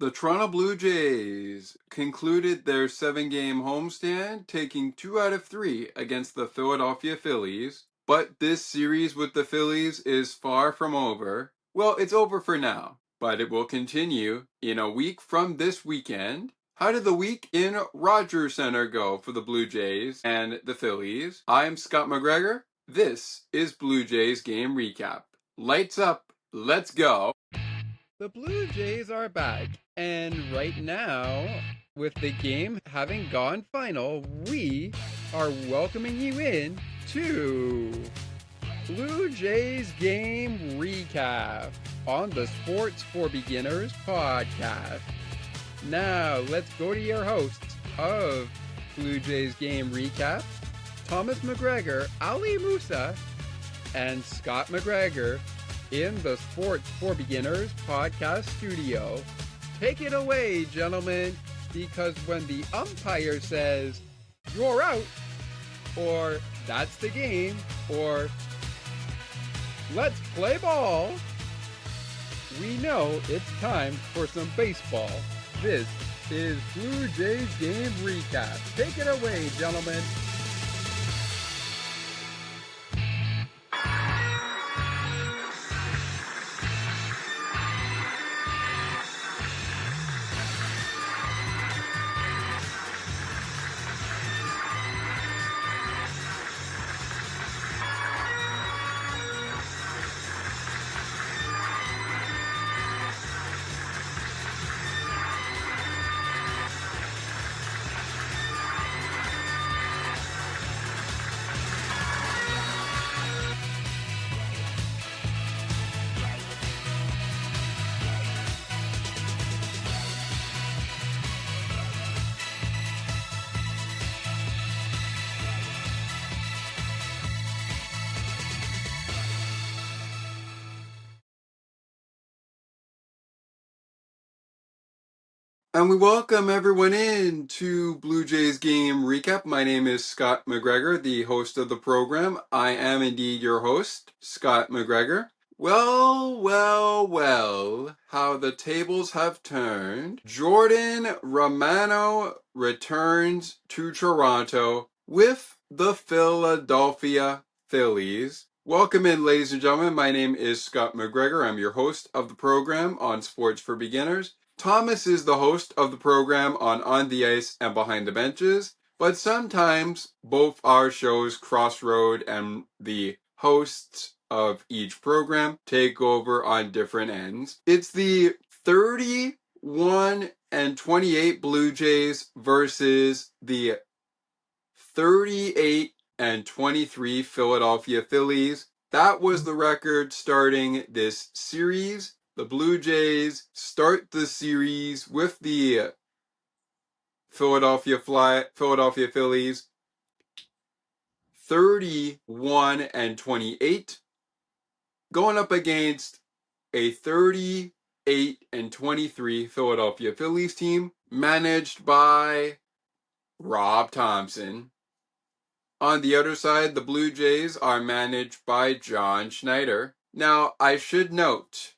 The Toronto Blue Jays concluded their 7-game homestand, taking 2 out of 3 against the Philadelphia Phillies. But this series with the Phillies is far from over. Well, it's over for now, but it will continue in a week from this weekend. How did the week in Rogers Center go for the Blue Jays and the Phillies? I'm Scott McGregor. This is Blue Jays Game Recap. Lights up, let's go! The Blue Jays are back, and right now, with the game having gone final, we are welcoming you in to Blue Jays Game Recap on the Sports for Beginners podcast. Now, let's go to your hosts of Blue Jays Game Recap, Thomas McGregor, Ali Musa, and Scott McGregor, in the Sports for Beginners podcast studio. Take it away, gentlemen, because when the umpire says, "You're out," or "That's the game," or "Let's play ball," we know it's time for some baseball. This is Blue Jays Game Recap. Take it away, gentlemen. And we welcome everyone in to Blue Jays Game Recap. My name is Scott McGregor, the host of the program. I am indeed your host, Scott McGregor. Well, how the tables have turned. Jordan Romano returns to Toronto with the Philadelphia Phillies. Welcome in, ladies and gentlemen. My name is Scott McGregor. I'm your host of the program on Sports for Beginners. Thomas is the host of the program on the Ice and Behind the Benches, but sometimes both our shows crossroad and the hosts of each program take over on different ends. It's the 31-28 Blue Jays versus the 38-23 Philadelphia Phillies. That was the record starting this series. The Blue Jays start the series with the Philadelphia Phillies 31-28, going up against a 38-23 Philadelphia Phillies team managed by Rob Thompson. On the other side, the Blue Jays are managed by John Schneider. Now, I should note,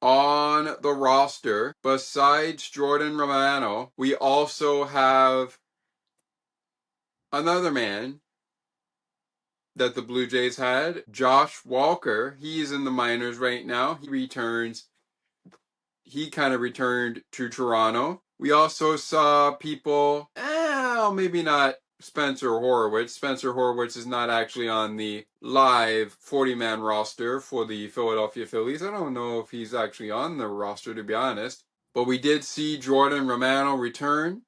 on the roster, besides Jordan Romano, we also have another man that the Blue Jays had, Josh Walker. He's in the minors right now. He kind of returned to Toronto. We also saw people, maybe not Spencer Horwitz. Spencer Horwitz is not actually on the live 40-man roster for the Philadelphia Phillies. I don't know if he's actually on the roster, to be honest. But we did see Jordan Romano return.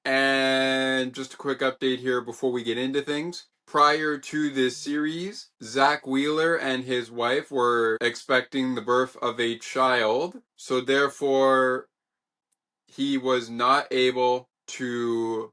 And just a quick update here before we get into things. Prior to this series, Zach Wheeler and his wife were expecting the birth of a child. So therefore, he was not able to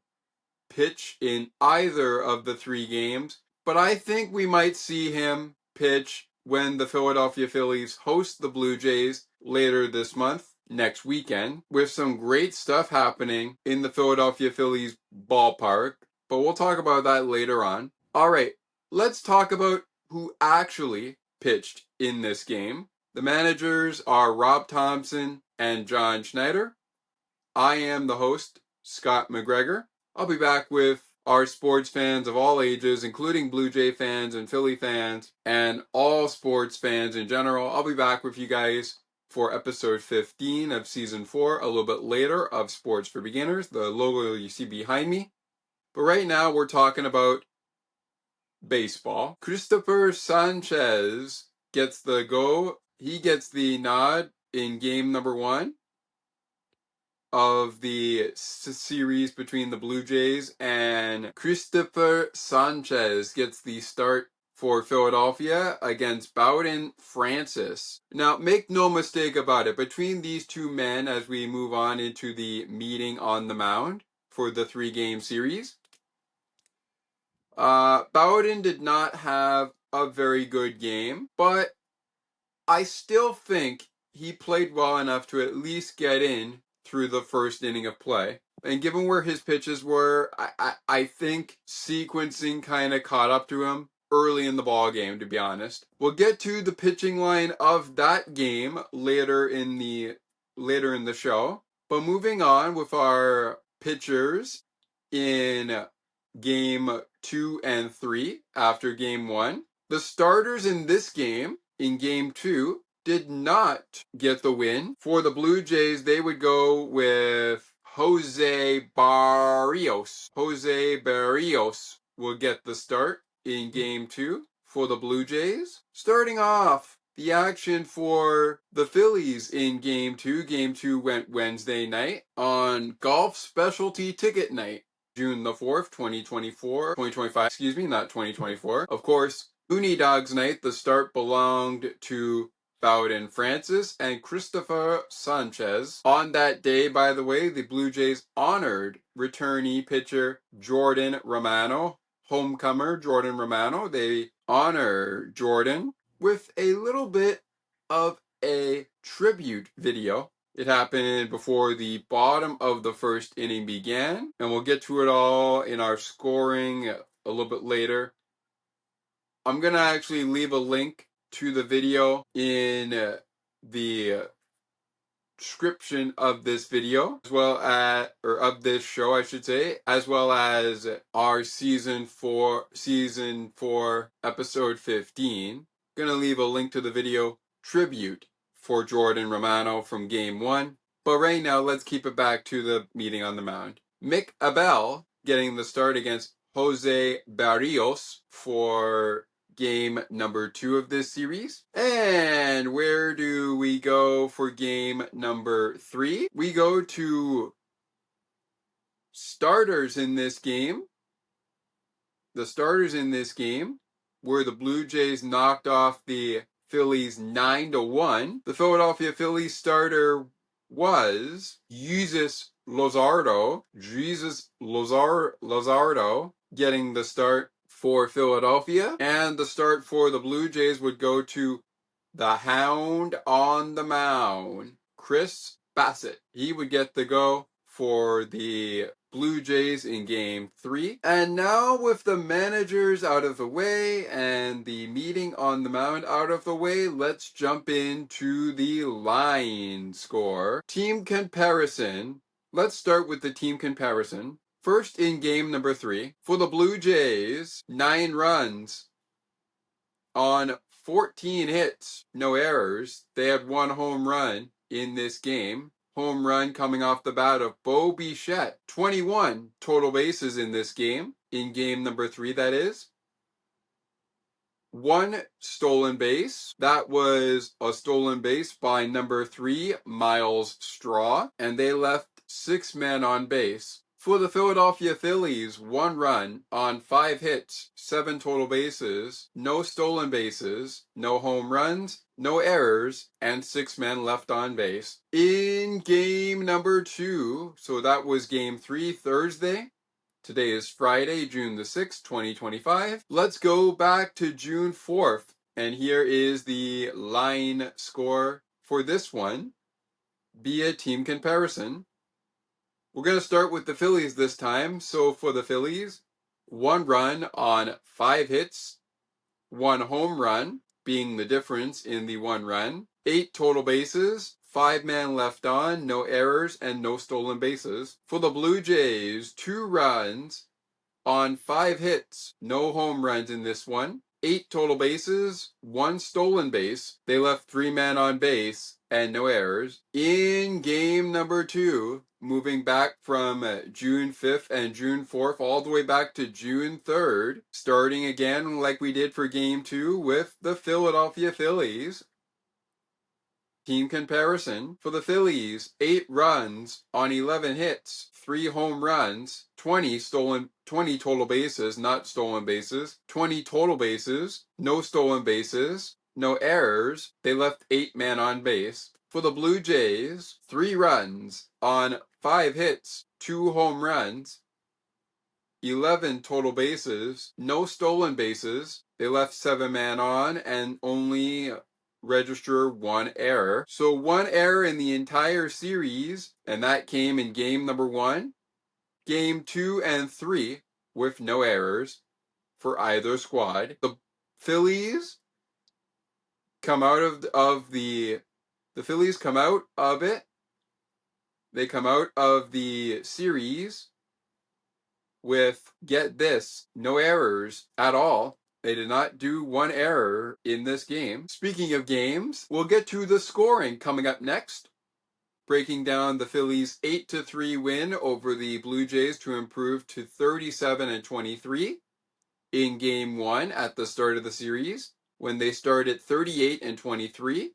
pitch in either of the 3 games. But I think we might see him pitch when the Philadelphia Phillies host the Blue Jays later this month, next weekend, with some great stuff happening in the Philadelphia Phillies ballpark. But we'll talk about that later on. All right, let's talk about who actually pitched in this game. The managers are Rob Thompson and John Schneider. I am the host, Scott McGregor. I'll be back with our sports fans of all ages, including Blue Jay fans and Philly fans, and all sports fans in general. I'll be back with you guys for episode 15 of season 4, a little bit later, of Sports for Beginners, the logo you see behind me. But right now we're talking about baseball. Christopher Sanchez gets the go. He gets the nod in game number 1 of the series between the Blue Jays, and Christopher Sanchez gets the start for Philadelphia against Bowden Francis. Now, make no mistake about it, between these two men, as we move on into the meeting on the mound for the 3-game series, Bowden did not have a very good game, but I still think he played well enough to at least get in through the first inning of play. And given where his pitches were, I think sequencing kind of caught up to him early in the ball game, to be honest. We'll get to the pitching line of that game later in the show. But moving on with our pitchers in game 2 and 3 after game 1. The starters in this game, in game 2, did not get the win. For the Blue Jays, they would go with Jose Barrios. Jose Barrios will get the start in game 2 for the Blue Jays. Starting off the action for the Phillies in game 2. Game 2 went Wednesday night on Golf Specialty Ticket Night. June the 4th, 2025, excuse me, not 2024. Of course, Uni Dogs Night, the start belonged to Bowden Francis and Christopher Sanchez. On that day, by the way, the Blue Jays honored returnee pitcher Jordan Romano, homecomer Jordan Romano. They honor Jordan with a little bit of a tribute video. It happened before the bottom of the first inning began, and we'll get to it all in our scoring a little bit later. I'm going to actually leave a link to the video in the description of this video, as well as, or of this show, I should say, as well as our season 4, episode 15. Gonna leave a link to the video tribute for Jordan Romano from game 1. But right now, let's keep it back to the meeting on the mound. Mick Abel getting the start against Jose Barrios for game number 2 of this series. And where do we go for game number 3? We go to starters in this game. The starters in this game were the Blue Jays knocked off the Phillies 9-1. The Philadelphia Phillies starter was Jesus Luzardo getting the start for Philadelphia, and the start for the Blue Jays would go to the Hound on the mound, Chris Bassett. He would get the go for the Blue Jays in game 3. And now with the managers out of the way and the meeting on the mound out of the way, let's jump into the line score. Team comparison. Let's start with the team comparison. First, in game number 3, for the Blue Jays, 9 runs on 14 hits, no errors. They had 1 home run in this game. Home run coming off the bat of Bo Bichette. 21 total bases in this game. In game number 3, that is. 1 stolen base. That was a stolen base by number 3, Miles Straw. And they left 6 men on base. For the Philadelphia Phillies, 1 run on 5 hits, 7 total bases, no stolen bases, no home runs, no errors, and 6 men left on base. In game number 2, so that was game 3, Thursday. Today is Friday, June the 6th, 2025. Let's go back to June 4th, and here is the line score for this one via team comparison. We're going to start with the Phillies this time. So for the Phillies, 1 run on 5 hits, 1 home run being the difference in the 1 run. 8 total bases, 5 men left on, no errors, and no stolen bases. For the Blue Jays, 2 runs on 5 hits, no home runs in this one. 8 total bases, 1 stolen base. They left 3 men on base and no errors. In game number 2, moving back from June 5th and June 4th all the way back to June 3rd, starting again like we did for game 2 with the Philadelphia Phillies. Team comparison. For the Phillies, 8 runs on 11 hits, 3 home runs, 20 total bases, not stolen bases, 20 total bases, no stolen bases, no errors. They left 8 men on base. For the Blue Jays, 3 runs on 5 hits, 2 home runs, 11 total bases, no stolen bases. They left 7 men on and only register 1 error. So 1 error in the entire series, and that came in game number 1, game 2 and 3 with no errors for either squad. The Phillies come out of the Phillies come out of it. They come out of the series with, get this, no errors at all. They did not do 1 error in this game. Speaking of games, we'll get to the scoring coming up next. Breaking down the Phillies' 8-3 win over the Blue Jays to improve to 37-23 in game 1 at the start of the series, when they started 38-23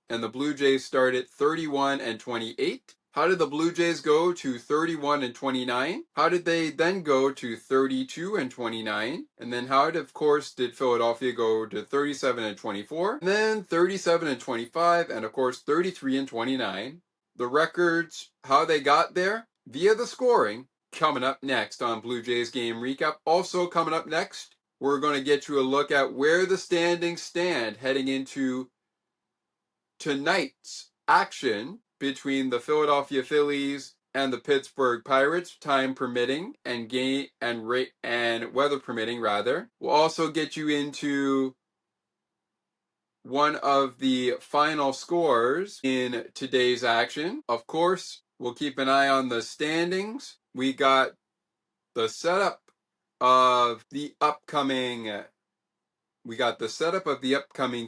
and the Blue Jays started 31-28. How did the Blue Jays go to 31-29? How did they then go to 32-29? And then how, of course, did Philadelphia go to 37-24? And then 37-25, and of course 33-29. The records, how they got there via the scoring, coming up next on Blue Jays Game Recap. Also coming up next, we're going to get you a look at where the standings stand heading into tonight's action between the Philadelphia Phillies and the Pittsburgh Pirates, time permitting and weather permitting rather. We'll also get you into one of the final scores in today's action. Of course, we'll keep an eye on the standings. We got the setup of the upcoming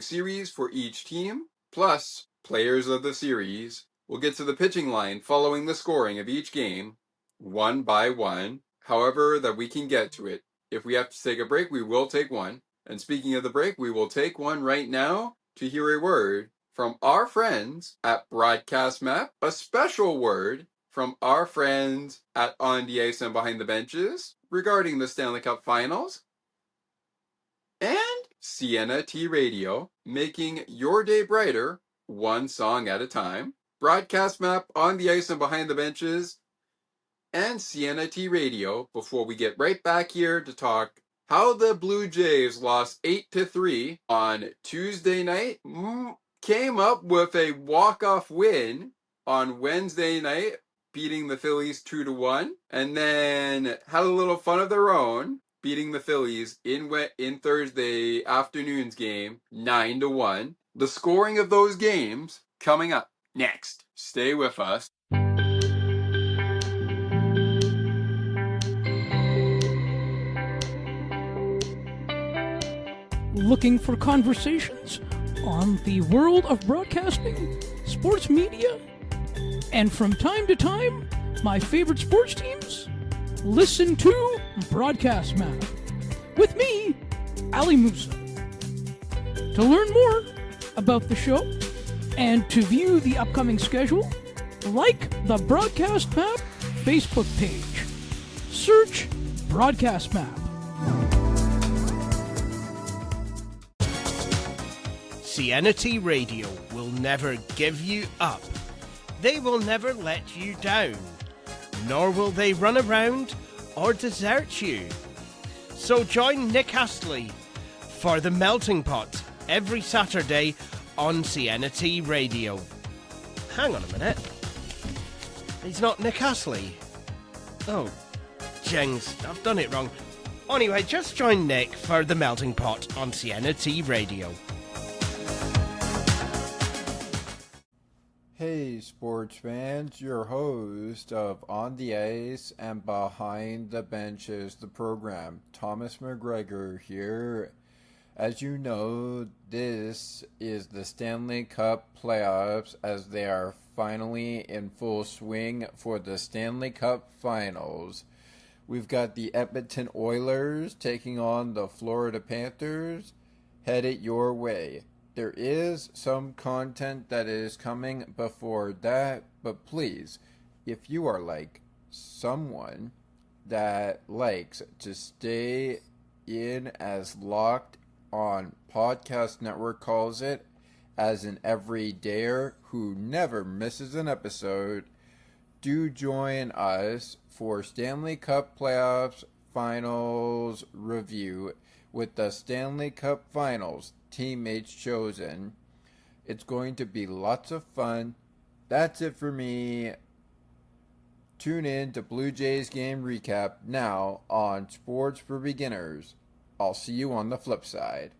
series for each team, plus players of the series. We'll get to the pitching line following the scoring of each game, one by one, however that we can get to it. If we have to take a break, we will take one. And speaking of the break, we will take one right now to hear a word from our friends at Broadcast Map, a special word from our friends at On the Ice and Behind the Benches regarding the Stanley Cup Finals, and Sienna T Radio, making your day brighter one song at a time. Broadcast Map, On the Ice and Behind the Benches, and Sienna T Radio, before we get right back here to talk how the Blue Jays lost 8-3 on Tuesday night, came up with a walk-off win on Wednesday night, beating the Phillies 2-1, and then had a little fun of their own, beating the Phillies in Thursday afternoon's game 9-1. The scoring of those games coming up next. Stay with us. Looking for conversations on the world of broadcasting, sports media, and from time to time, my favorite sports teams? Listen to Broadcast Map with me, Ali Musa. To learn more about the show and to view the upcoming schedule, like the Broadcast Map Facebook page. Search Broadcast Map. Sienna T Radio will never give you up. They will never let you down. Nor will they run around or desert you. So join Nick Astley for The Melting Pot every Saturday on Sienna T Radio. Hang on a minute. He's not Nick Astley. Oh, jings, I've done it wrong. Anyway, just join Nick for The Melting Pot on Sienna T Radio. Hey, sports fans, your host of On the Ice and Behind the Benches, the program, Thomas McGregor here. As you know, this is the Stanley Cup playoffs as they are finally in full swing for the Stanley Cup finals. We've got the Edmonton Oilers taking on the Florida Panthers. Head it your way. There is some content that is coming before that, but please, if you are like someone that likes to stay in as locked on Podcast Network calls it as an everydayer who never misses an episode, do join us for Stanley Cup Playoffs Finals review with the Stanley Cup Finals teammates chosen. It's going to be lots of fun. That's it for me. Tune in to Blue Jays game recap now on Sports for Beginners. I'll see you on the flip side.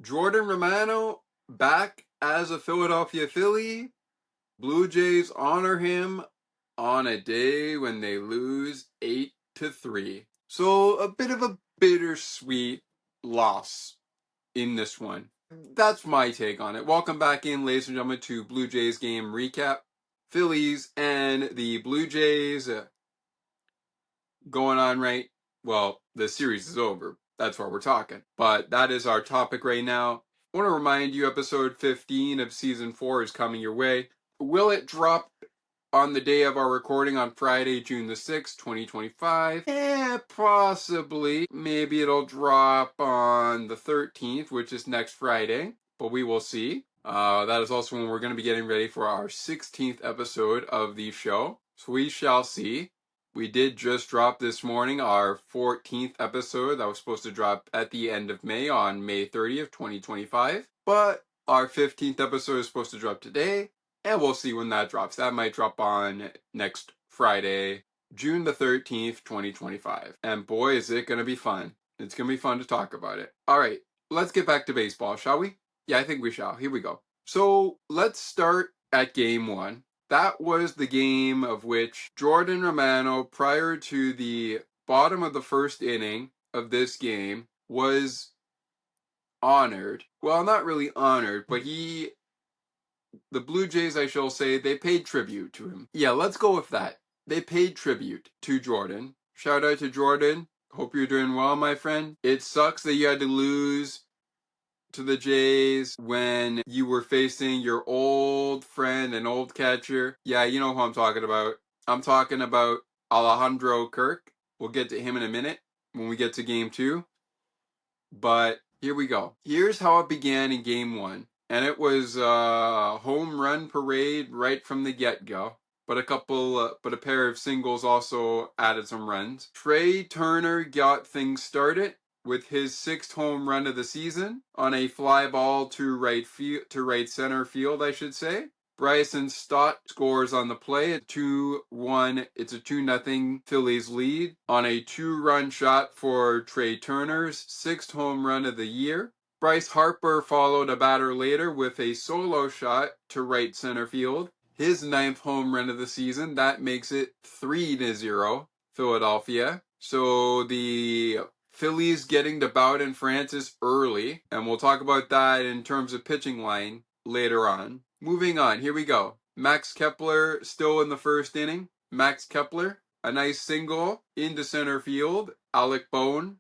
Jordan Romano back as a Philadelphia Philly. Blue Jays honor him on a day when they lose 8-3. So a bit of a bittersweet loss in this one. That's my take on it. Welcome back in, ladies and gentlemen, to Blue Jays game recap. Phillies and the Blue Jays going on right. Well, the series is over. That's what we're talking. But that is our topic right now. I want to remind you, episode 15 of season 4 is coming your way. Will it drop on the day of our recording on Friday, June the 6th, 2025? Possibly. Maybe it'll drop on the 13th, which is next Friday, but we will see. That is also when we're going to be getting ready for our 16th episode of the show. So we shall see. We did just drop this morning our 14th episode that was supposed to drop at the end of May on May 30th, 2025. But our 15th episode is supposed to drop today. And we'll see when that drops. That might drop on next Friday, June the 13th, 2025. And boy, is it going to be fun. It's going to be fun to talk about it. All right, let's get back to baseball, shall we? Yeah, I think we shall. Here we go. So let's start at game 1. That was the game of which Jordan Romano, prior to the bottom of the first inning of this game, was honored. Well, not really honored, but the Blue Jays, I shall say, they paid tribute to him. Yeah, let's go with that. They paid tribute to Jordan. Shout out to Jordan. Hope you're doing well, my friend. It sucks that you had to lose to the Jays when you were facing your old friend and old catcher. Yeah, you know who I'm talking about. I'm talking about Alejandro Kirk. We'll get to him in a minute when we get to game 2. But here we go. Here's how it began in game 1. And it was a home run parade right from the get-go. But a pair of singles also added some runs. Trey Turner got things started with his 6th home run of the season on a fly ball to right center field, I should say. Bryson Stott scores on the play at 2-1. It's a 2-0 Phillies lead on a 2-run shot for Trey Turner's 6th home run of the year. Bryce Harper followed a batter later with a solo shot to right center field. His 9th home run of the season. That makes it 3-0 Philadelphia. So the Phillies getting to Bowden Francis early, and we'll talk about that in terms of pitching line later on. Moving on, here we go. Max Kepler still in the first inning. Max Kepler, a nice single into center field. Alec Bohm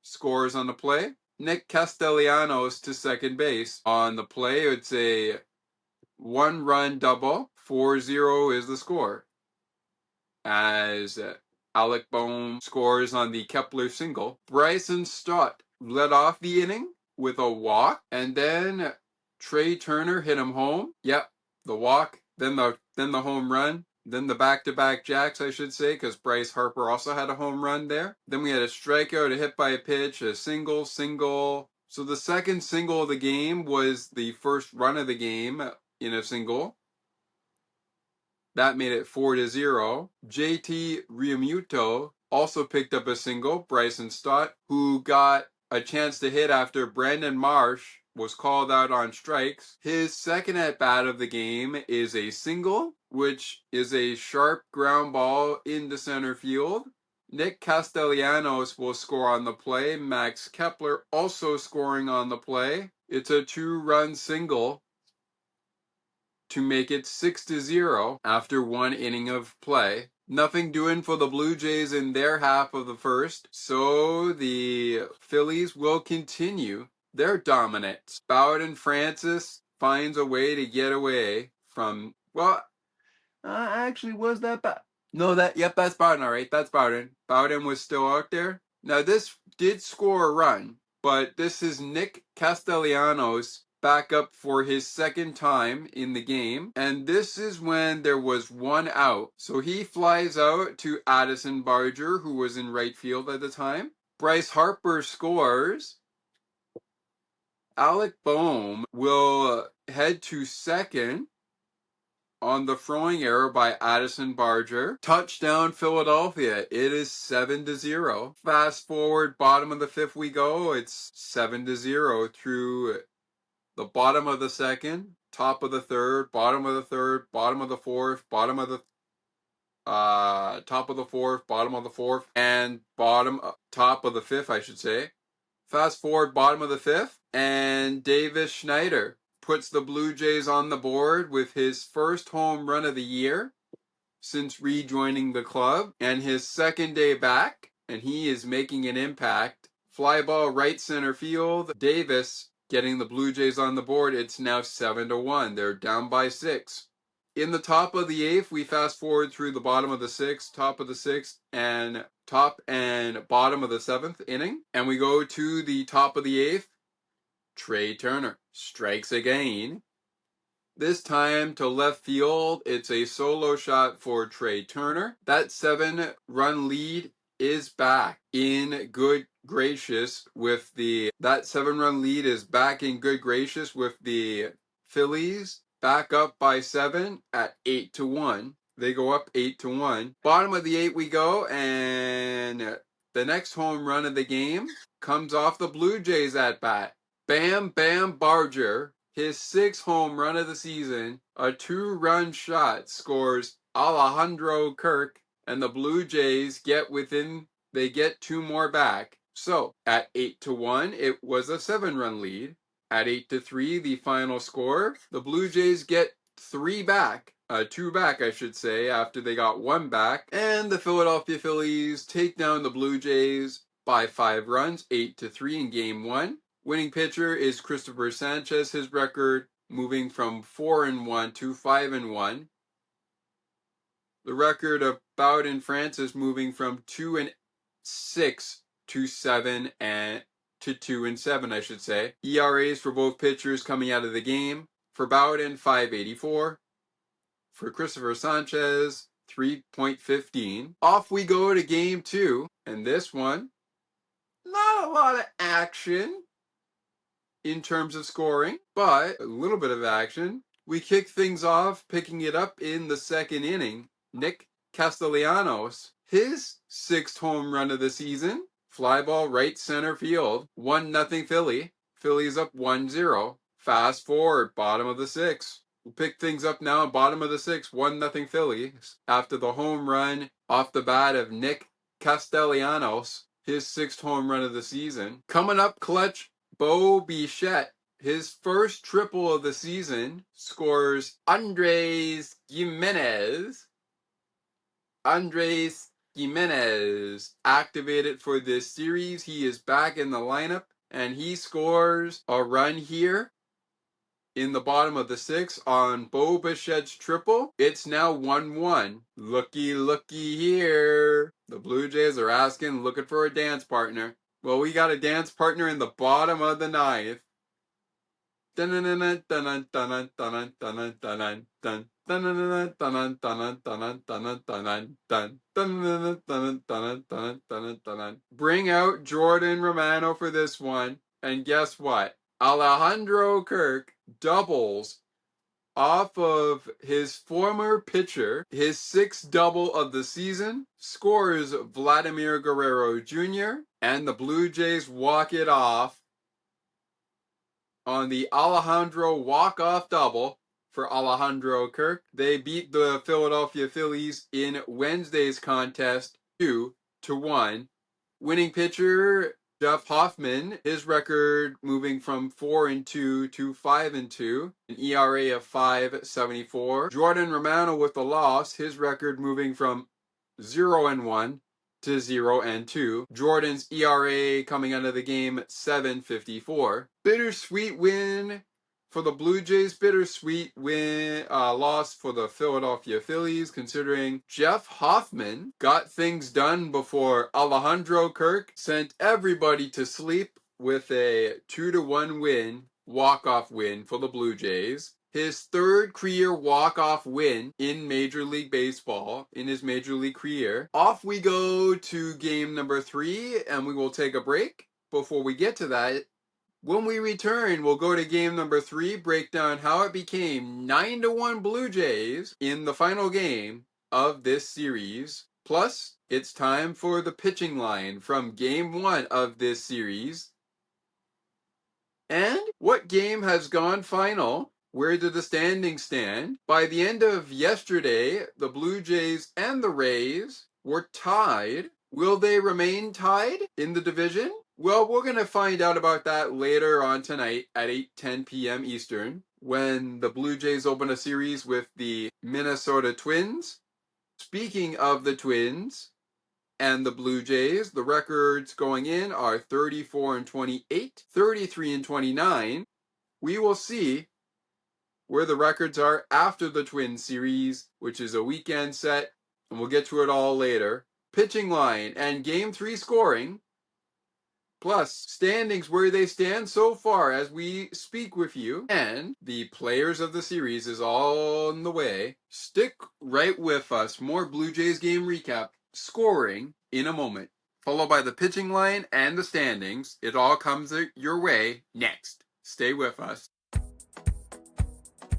scores on the play. Nick Castellanos to second base on the play. It's a 1-run double. 4-0 is the score. As Alec Bohm scores on the Kepler single. Bryson Stott led off the inning with a walk, and then Trey Turner hit him home. Yep, the walk, then the home run, then the back-to-back jacks, I should say, because Bryce Harper also had a home run there. Then we had a strikeout, a hit by a pitch, a single. So the second single of the game was the first run of the game in a single. That made it 4-0. JT Realmuto also picked up a single, Bryson Stott, who got a chance to hit after Brandon Marsh was called out on strikes. His second at-bat of the game is a single, which is a sharp ground ball into center field. Nick Castellanos will score on the play. Max Kepler also scoring on the play. It's a 2-run single to make it 6-0 after 1 inning of play. Nothing doing for the Blue Jays in their half of the first, so the Phillies will continue their dominance. Bowden Francis finds a way to get away from, actually, was that No, that's Bowden, all right. That's Bowden. Bowden was still out there. Now, this did score a run, but this is Nick Castellanos back up for his second time in the game. And this is when there was 1 out. So he flies out to Addison Barger, who was in right field at the time. Bryce Harper scores. Alec Boehm will head to second on the throwing error by Addison Barger. Touchdown Philadelphia. It is 7-0. Fast forward, bottom of the 5th we go. It's 7-0 through the bottom of the 2nd, top of the 3rd, bottom of the 3rd, bottom of the 4th, bottom of the top of the 4th, bottom of the 4th, and top of the 5th, I should say. Fast forward, bottom of the 5th, and Davis Schneider puts the Blue Jays on the board with his first home run of the year since rejoining the club, and his second day back, and he is making an impact. Fly ball right center field. Davis getting the Blue Jays on the board. It's now 7-1. They're down by 6. In the top of the 8th, we fast forward through the bottom of the 6th, top of the 6th, and top and bottom of the 7th inning, and we go to the top of the 8th. Trey Turner strikes again. This time to left field. It's a solo shot for Trey Turner. That 7-run lead is back in good gracious with the Phillies back up by 7 at 8-1. They go up 8-1. Bottom of the 8 we go, and the next home run of the game comes off the Blue Jays at bat. Bam Bam Barger, his 6th home run of the season, a 2-run shot, scores Alejandro Kirk, and the Blue Jays get 2 more back. So, at 8-1, it was a 7-run lead. At 8-3, the final score, the Blue Jays get 2 back, I should say, after they got 1 back, and the Philadelphia Phillies take down the Blue Jays by 5 runs, 8-3 in Game 1. Winning pitcher is Christopher Sanchez. His record moving from 4-1 to 5-1. The record of Bowden Francis moving from 2-6 to 7 and to 2-7, I should say. ERAs for both pitchers coming out of the game. For Bowden, 5.84. For Christopher Sanchez, 3.15. Off we go to Game 2, and this one, not a lot of action in terms of scoring, but a little bit of action. We kick things off, picking it up in the 2nd inning. Nick Castellanos, his 6th home run of the season, fly ball right center field, 1-0 Philly. Phillies up 1-0. Fast forward, bottom of the 6th. We'll pick things up now, bottom of the 6th, 1-0 Phillies. After the home run off the bat of Nick Castellanos, his 6th home run of the season. Coming up clutch, Bo Bichette, his first triple of the season, scores Andres Gimenez. Andres Gimenez activated for this series. He is back in the lineup, and he scores a run here in the bottom of the 6th on Bo Bichette's triple. It's now 1-1. Looky here. The Blue Jays are looking for a dance partner. Well, we got a dance partner in the bottom of the 9th. Bring out Jordan Romano for this one. And guess what? Alejandro Kirk doubles off of his former pitcher, his 6th double of the season, scores Vladimir Guerrero Jr., and the Blue Jays walk it off on the Alejandro walk-off double for Alejandro Kirk. They beat the Philadelphia Phillies in Wednesday's contest 2-1. Winning pitcher Jeff Hoffman, his record moving from 4-2 to 5-2, an ERA of 5.74. Jordan Romano with the loss, his record moving from 0-1 to 0-2. Jordan's ERA coming out of the game 7.54. Bittersweet win for the Blue Jays. Bittersweet win loss for the Philadelphia Phillies, considering Jeff Hoffman got things done before Alejandro Kirk sent everybody to sleep with a 2-1 win, walk-off win for the Blue Jays. His third career walk-off win in Major League Baseball, in his Major League career. Off we go to game number 3, and we will take a break. Before we get to that, when we return, we'll go to game number 3, break down how it became 9-1 Blue Jays in the final game of this series. Plus, it's time for the pitching line from game 1 of this series. And what game has gone final? Where do the standings stand? By the end of yesterday, the Blue Jays and the Rays were tied. Will they remain tied in the division? Well, we're going to find out about that later on tonight at 8:10 p.m. Eastern, when the Blue Jays open a series with the Minnesota Twins. Speaking of the Twins and the Blue Jays, the records going in are 34-28, 33-29. We will see where the records are after the Twins series, which is a weekend set, and we'll get to it all later. Pitching line and game 3 scoring, plus standings where they stand so far as we speak with you, and the players of the series is all on the way. Stick right with us. More Blue Jays game recap, scoring in a moment, followed by the pitching line and the standings. It all comes your way next. Stay with us.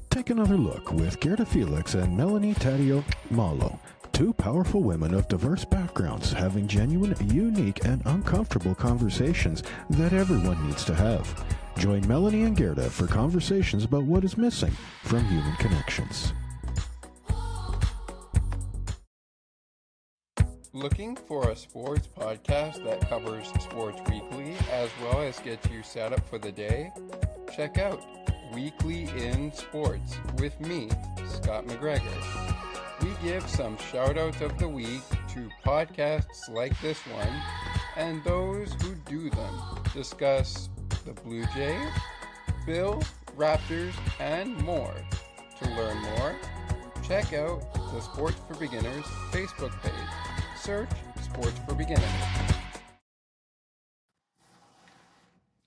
Take another look with Gerda Felix and Melanie Taddeo Malo, two powerful women of diverse backgrounds having genuine, unique, and uncomfortable conversations that everyone needs to have. Join Melanie and Gerda for conversations about what is missing from human connections. Looking for a sports podcast that covers sports weekly as well as gets you set up for the day? Check out Weekly in Sports with me, Scott McGregor. We give some shout-outs of the week to podcasts like this one and those who do them. Discuss the Blue Jays, Bills, Raptors, and more. To learn more, check out the Sports for Beginners Facebook page. Search Sports for Beginners.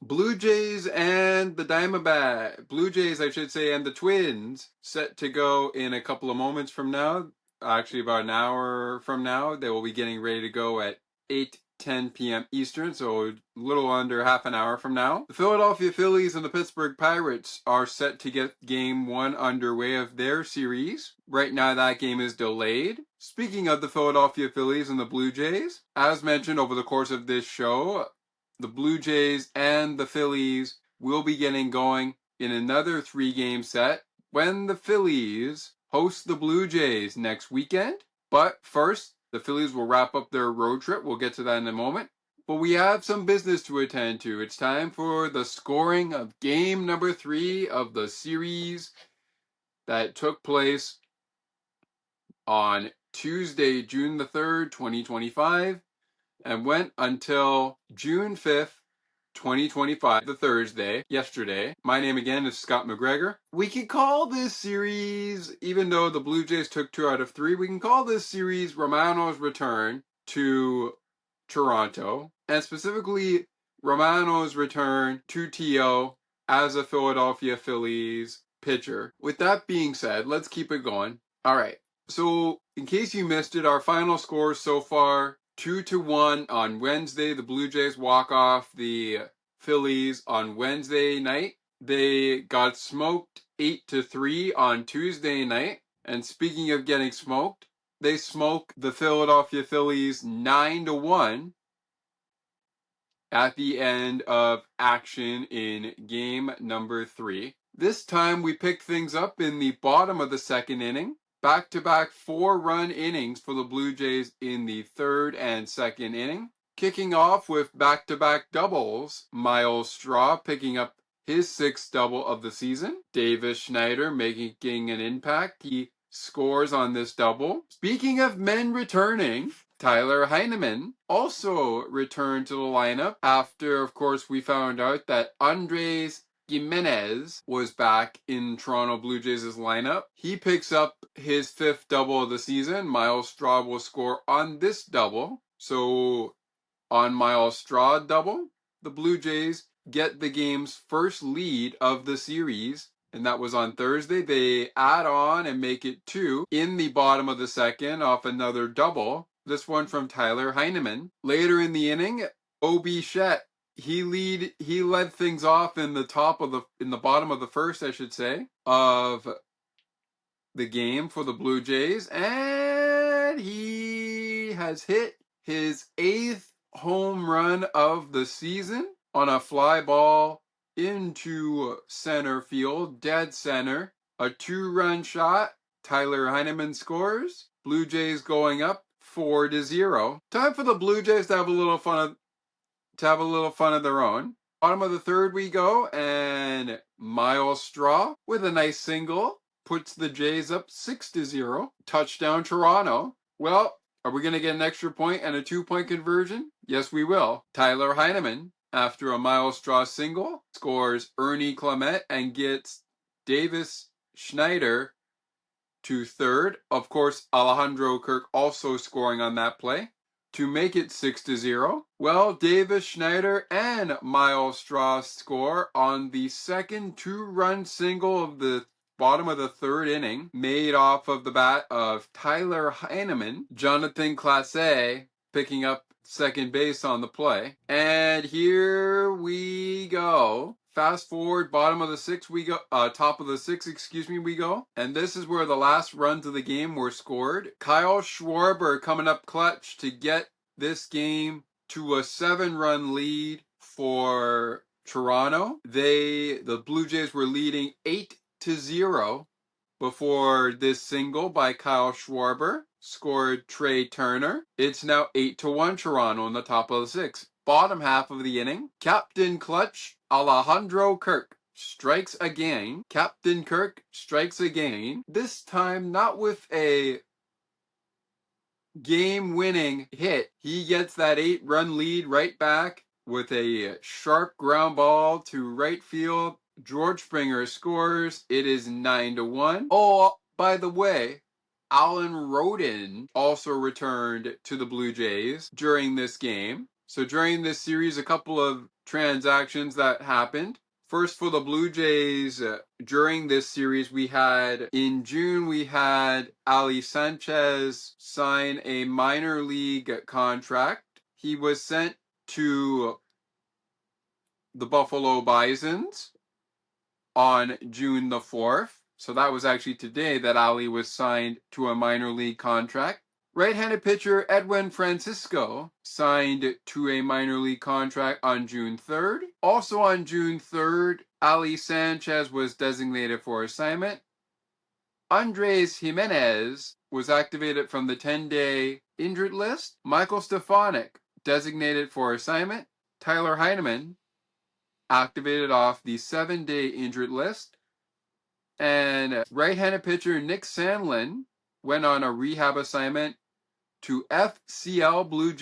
Blue Jays and the Blue Jays, I should say, and the Twins set to go in a couple of moments from now. Actually, about an hour from now, they will be getting ready to go at 8:10 p.m. Eastern, so a little under half an hour from now. The Philadelphia Phillies and the Pittsburgh Pirates are set to get game 1 underway of their series. Right now, that game is delayed. Speaking of the Philadelphia Phillies and the Blue Jays, as mentioned over the course of this show, the Blue Jays and the Phillies will be getting going in another 3-game set when the Phillies host the Blue Jays next weekend. But first, the Phillies will wrap up their road trip. We'll get to that in a moment. But we have some business to attend to. It's time for the scoring of game number 3 of the series that took place on Tuesday, June the 3rd, 2025. And went until June 5th, 2025, the Thursday, yesterday. My name again is Scott McGregor. We can call this series, even though the Blue Jays took 2 out of 3, we can call this series Romano's return to Toronto, and specifically Romano's return to TO as a Philadelphia Phillies pitcher. With that being said, let's keep it going. All right. So, in case you missed it, our final scores so far: 2-1 on Wednesday. The Blue Jays walk off the Phillies on Wednesday night. They got smoked 8-3 on Tuesday night. And speaking of getting smoked, they smoked the Philadelphia Phillies 9-1 at the end of action in game number 3. This time we pick things up in the bottom of the second inning. Back-to-back 4-run innings for the Blue Jays in the third and second inning. Kicking off with back-to-back doubles, Miles Straw picking up his 6th double of the season. Davis Schneider making an impact. He scores on this double. Speaking of men returning, Tyler Heineman also returned to the lineup after, of course, we found out that Andres Gimenez was back in Toronto Blue Jays' lineup. He picks up his 5th double of the season. Miles Straw will score on this double. So, on Miles Straw double, the Blue Jays get the game's first lead of the series, and that was on Thursday. They add on and make it 2 in the bottom of the second off another double. This one from Tyler Heineman. Later in the inning, Obi Bichette, he led things off in the bottom of the first, I should say, of the game for the Blue Jays, and he has hit his 8th home run of the season on a fly ball into center field, dead center. A 2-run shot. Tyler Heineman scores. Blue Jays going up 4-0. Time for the Blue Jays to have a little fun of their own. Bottom of the third we go, and Miles Straw with a nice single puts the Jays up 6-0. Touchdown Toronto. Well, are we going to get an extra point and a 2-point conversion? Yes, we will. Tyler Heineman, after a Miles Straw single, scores Ernie Clement and gets Davis Schneider to third. Of course, Alejandro Kirk also scoring on that play to make it 6-0. Well, Davis Schneider and Miles Straw score on the second 2-run single of the bottom of the third inning, made off of the bat of Tyler Heineman. Jonathan Clase picking up second base on the play. And here we go. Fast forward, bottom of the 6th we go, top of the 6th, we go. And this is where the last runs of the game were scored. Kyle Schwarber coming up clutch to get this game to a 7-run lead for Toronto. The Blue Jays were leading 8-0 before this single by Kyle Schwarber scored Trey Turner. It's now 8-1 Toronto in the top of the 6th. Bottom half of the inning, Captain Clutch Alejandro Kirk strikes again. Captain Kirk strikes again. This time not with a game-winning hit. He gets that 8-run lead right back with a sharp ground ball to right field. George Springer scores. It is 9-1. Oh, by the way, Alan Roden also returned to the Blue Jays during this game. So during this series, a couple of transactions that happened. First, for the Blue Jays, during this series, in June, we had Ali Sanchez sign a minor league contract. He was sent to the Buffalo Bisons on June the 4th. So that was actually today that Ali was signed to a minor league contract. Right-handed pitcher Edwin Francisco signed to a minor league contract on June 3rd. Also on June 3rd, Ali Sanchez was designated for assignment. Andres Jimenez was activated from the 10-day injured list. Michael Stefanik designated for assignment. Tyler Heineman activated off the 7-day injured list. And right-handed pitcher Nick Sandlin went on a rehab assignment to the FCL Blue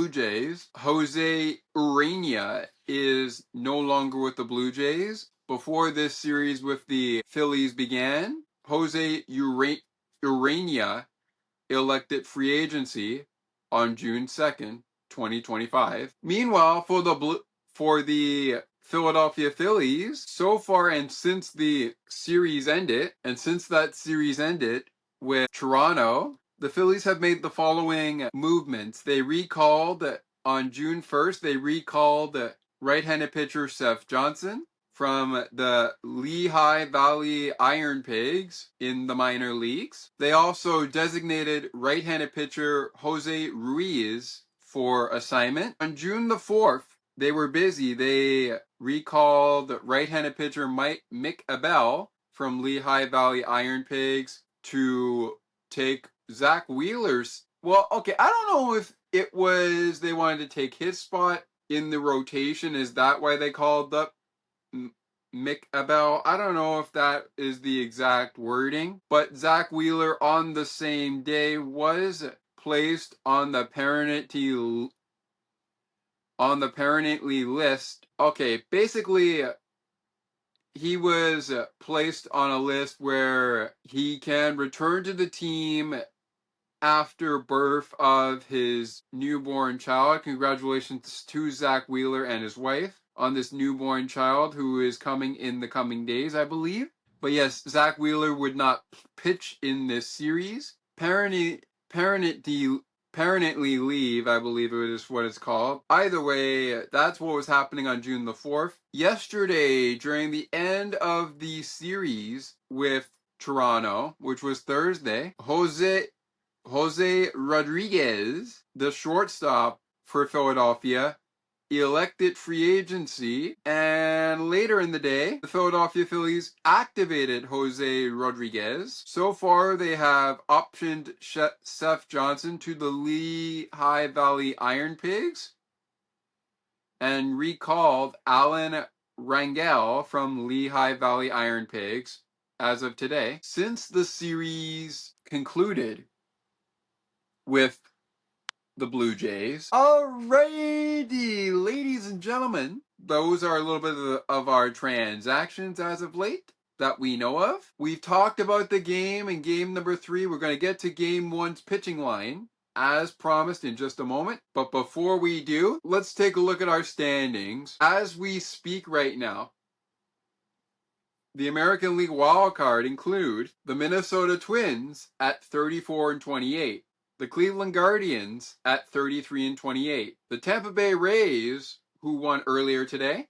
Jays. Jose Urania is no longer with the Blue Jays. Before this series with the Phillies began, Jose Urania elected free agency on June 2nd, 2025. Meanwhile, for the Philadelphia Phillies, so far and since that series ended with Toronto, the Phillies have made the following movements. On June 1st, they recalled right-handed pitcher Seth Johnson from the Lehigh Valley Iron Pigs in the minor leagues. They also designated right-handed pitcher Jose Ruiz for assignment. On June the 4th, they were busy. They recalled right-handed pitcher Mick Abel from Lehigh Valley Iron Pigs to take Zach Wheeler's. Well, okay, I don't know if it was they wanted to take his spot in the rotation. Is that why they called up Mick Abel? I don't know if that is the exact wording, but Zach Wheeler on the same day was placed on the permanently list. Okay, basically he was placed on a list where he can return to the team after birth of his newborn child. Congratulations to Zach Wheeler and his wife on this newborn child who is coming in the coming days, I believe. But yes, Zach Wheeler would not pitch in this series. Permanently leave, I believe it is what it's called. Either way, that's what was happening on June the 4th. Yesterday, during the end of the series with Toronto, which was Thursday, Jose Rodriguez, the shortstop for Philadelphia, elected free agency, and later in the day, the Philadelphia Phillies activated Jose Rodriguez. So far, they have optioned Seth Johnson to the Lehigh Valley Iron Pigs and recalled Alan Rangel from Lehigh Valley Iron Pigs as of today. Since the series concluded with the Blue Jays. Alrighty, ladies and gentlemen, those are a little bit of our transactions as of late that we know of. We've talked about the game in game number 3. We're going to get to game 1's pitching line as promised in just a moment. But before we do, let's take a look at our standings. As we speak right now, the American League wildcard include the Minnesota Twins at 34-28. The Cleveland Guardians at 33-28. The Tampa Bay Rays, who won earlier today,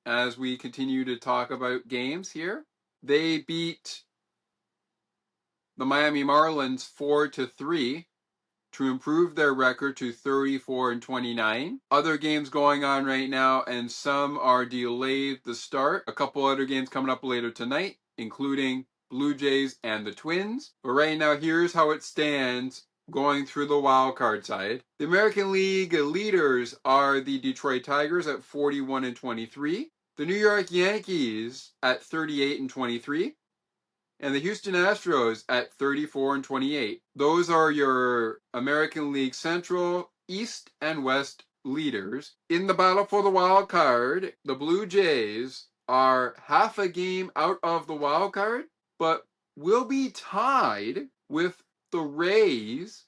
as we continue to talk about games here, they beat the Miami Marlins 4-3 to improve their record to 34-29. Other games going on right now, and some are delayed to start. A couple other games coming up later tonight, including Blue Jays and the Twins. But right now, here's how it stands going through the wild card side. The American League leaders are the Detroit Tigers at 41-23, the New York Yankees at 38-23, and the Houston Astros at 34-28. Those are your American League Central, East, and West leaders. In the battle for the wild card, the Blue Jays are half a game out of the wild card, but will be tied with the Rays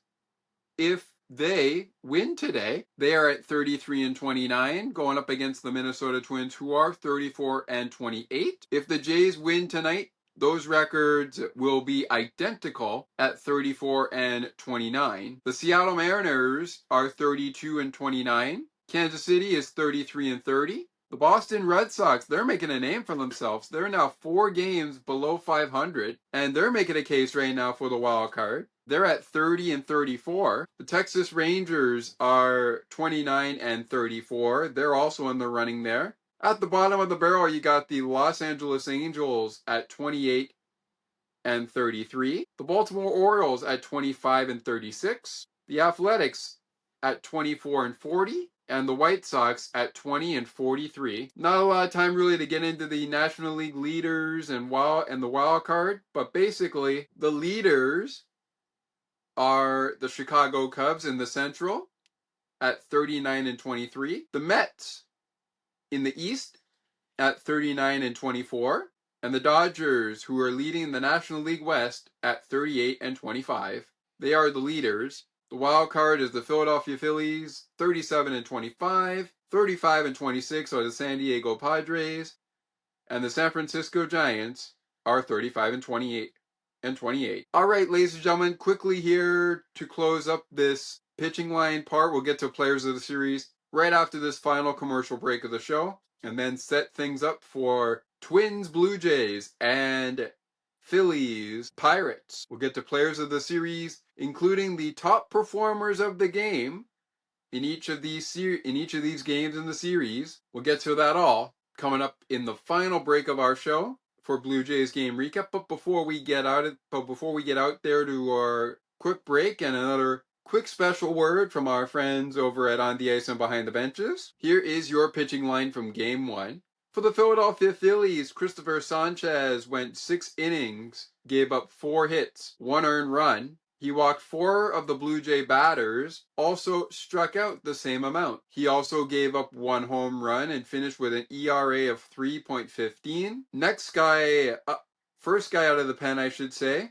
if they win today. They are at 33-29, going up against the Minnesota Twins, who are 34-28. If the Jays win tonight, those records will be identical at 34-29. The Seattle Mariners are 32-29. Kansas City is 33-30. The Boston Red Sox, they're making a name for themselves. They're now 4 games below 500, and they're making a case right now for the wild card. They're at 30-34. The Texas Rangers are 29-34. They're also in the running there. At the bottom of the barrel, you got the Los Angeles Angels at 28-33. The Baltimore Orioles at 25-36. The Athletics at 24-40. And the White Sox at 20-43. Not a lot of time really to get into the National League leaders and the wild card, but basically the leaders are the Chicago Cubs in the Central at 39-23. The Mets in the East at 39-24. And the Dodgers, who are leading the National League West, at 38-25. They are the leaders. The wild card is the Philadelphia Phillies, 37-25. 35-26 are the San Diego Padres. And the San Francisco Giants are 35-28. All right, ladies and gentlemen, quickly here to close up this pitching line part. We'll get to players of the series right after this final commercial break of the show, and then set things up for Twins, Blue Jays, and Phillies, Pirates. We'll get to players of the series, including the top performers of the game, in each of these games in the series. We'll get to that all coming up in the final break of our show for Blue Jays game recap. But before we get out there to our quick break and another quick special word from our friends over at On the Ice and Behind the Benches, here is your pitching line from Game 1. For the Philadelphia Phillies, Christopher Sanchez went 6 innings, gave up 4 hits, 1 earned run. He walked 4 of the Blue Jay batters, also struck out the same amount. He also gave up 1 home run and finished with an ERA of 3.15. First guy out of the pen, I should say,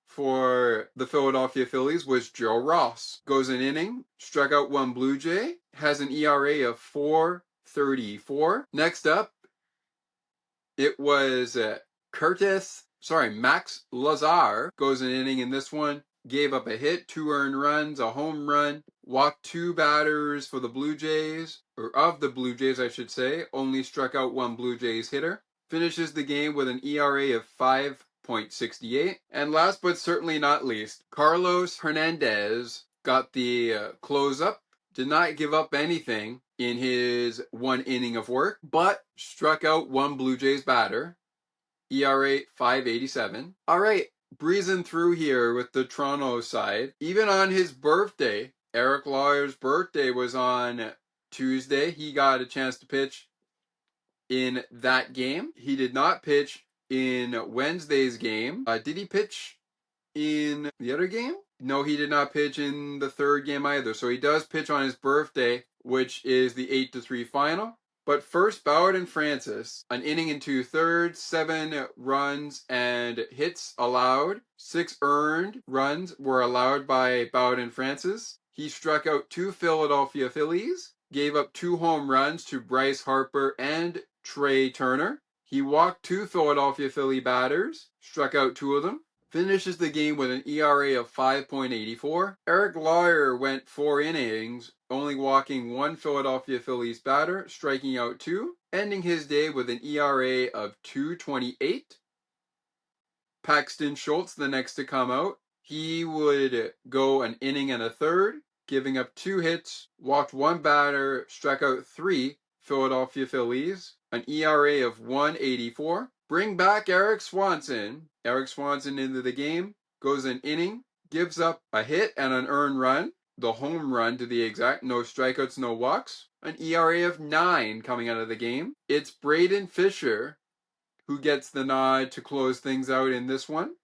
for the Philadelphia Phillies was Joe Ross. Goes an inning, struck out 1 Blue Jay, has an ERA of 4.34. Next up, it was Max Lazar. Goes an inning in this one, gave up a hit, 2 earned runs, a home run, walked 2 batters for the Blue Jays, or of the Blue Jays, I should say, only struck out 1 Blue Jays hitter. Finishes the game with an ERA of 5.68. And last but certainly not least, Carlos Hernandez got the close up. Did not give up anything in his 1 inning of work, but struck out 1 Blue Jays batter. ERA 5.87. All right, breezing through here with the Toronto side. Even on his birthday, Eric Lawyer's birthday was on Tuesday. He got a chance to pitch in that game. He did not pitch in Wednesday's game. Did he pitch in the other game? No, he did not pitch in the third game either. So he does pitch on his birthday, which is the 8-3 final. But first, Boward and Francis, an inning and 2/3, 7 runs and hits allowed. 6 earned runs were allowed by Boward and Francis. He struck out 2 Philadelphia Phillies, gave up 2 home runs to Bryce Harper and Trey Turner. He walked 2 Philadelphia Philly batters, struck out 2 of them. Finishes the game with an ERA of 5.84. Eric Lawyer went 4 innings, only walking 1 Philadelphia Phillies batter, striking out 2, ending his day with an ERA of 2.28. Paxton Schultz, the next to come out, he would go an inning and a third, giving up 2 hits, walked 1 batter, struck out 3 Philadelphia Phillies, an ERA of 1.84. Bring back Eric Swanson. Eric Swanson into the game, goes an inning, gives up a hit and an earned run, the home run to the exact, no strikeouts, no walks, an ERA of 9 coming out of the game. It's Braden Fisher who gets the nod to close things out in this one,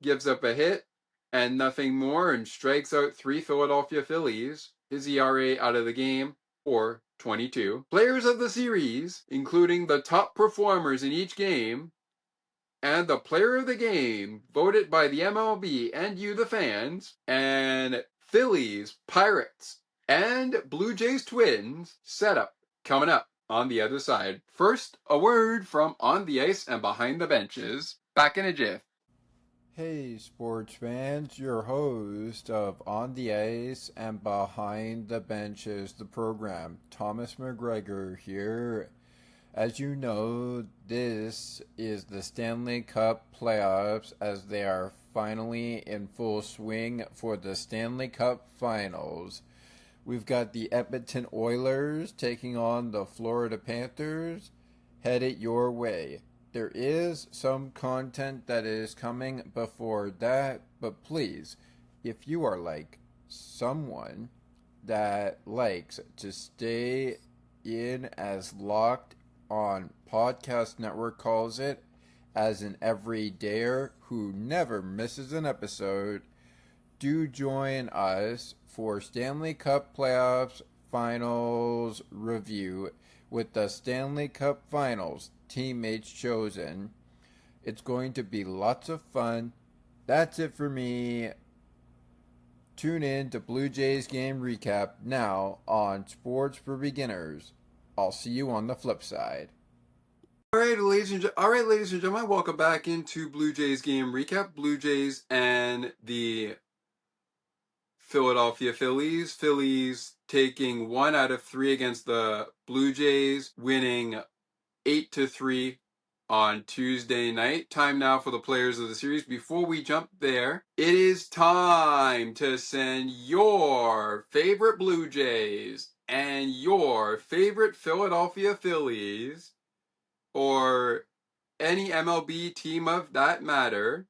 gives up a hit and nothing more and strikes out 3 Philadelphia Phillies. His ERA out of the game, 4.22. Players of the series, including the top performers in each game, and the player of the game, voted by the MLB and you, the fans, and Phillies, Pirates, and Blue Jays Twins setup coming up on the other side. First, a word from On the Ice and Behind the Benches. Back in a jiff. Hey, sports fans, your host of On the Ice and Behind the Benches, the program, Thomas McGregor here. As you know, this is the Stanley Cup playoffs as they are finally in full swing for the Stanley Cup Finals. We've got the Edmonton Oilers taking on the Florida Panthers. Headed your way. There is some content that is coming before that, but please, if you are like someone that likes to stay in as locked on Podcast Network calls it, as an everydayer who never misses an episode, do join us for Stanley Cup Playoffs Finals review with the Stanley Cup Finals teammates chosen. It's going to be lots of fun. That's it for me. Tune in to Blue Jays game recap now on Sports for Beginners. I'll see you on the flip side. All right, ladies and gentlemen, welcome back into Blue Jays game recap. Blue Jays and the Philadelphia Phillies. Phillies taking 1 out of 3 against the Blue Jays, winning 8-3 on Tuesday night. Time now for the players of the series. Before we jump there, it is time to send your favorite Blue Jays and your favorite Philadelphia Phillies, or any MLB team of that matter,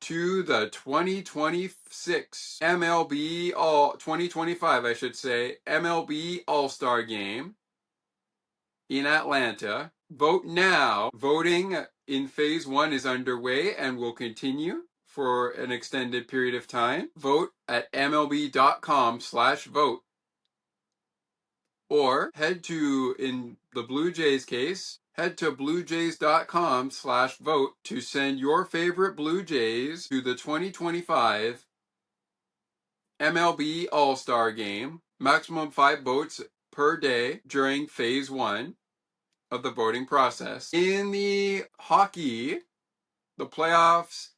to the 2026 MLB 2025, I should say, MLB All-Star Game in Atlanta. Vote now. Voting in phase 1 is underway and will continue for an extended period of time. Vote at MLB.com/vote. Or head to, in the Blue Jays case, head to bluejays.com/vote to send your favorite Blue Jays to the 2025 MLB All-Star Game. Maximum 5 votes per day during phase 1 of the voting process. In the hockey, the playoffs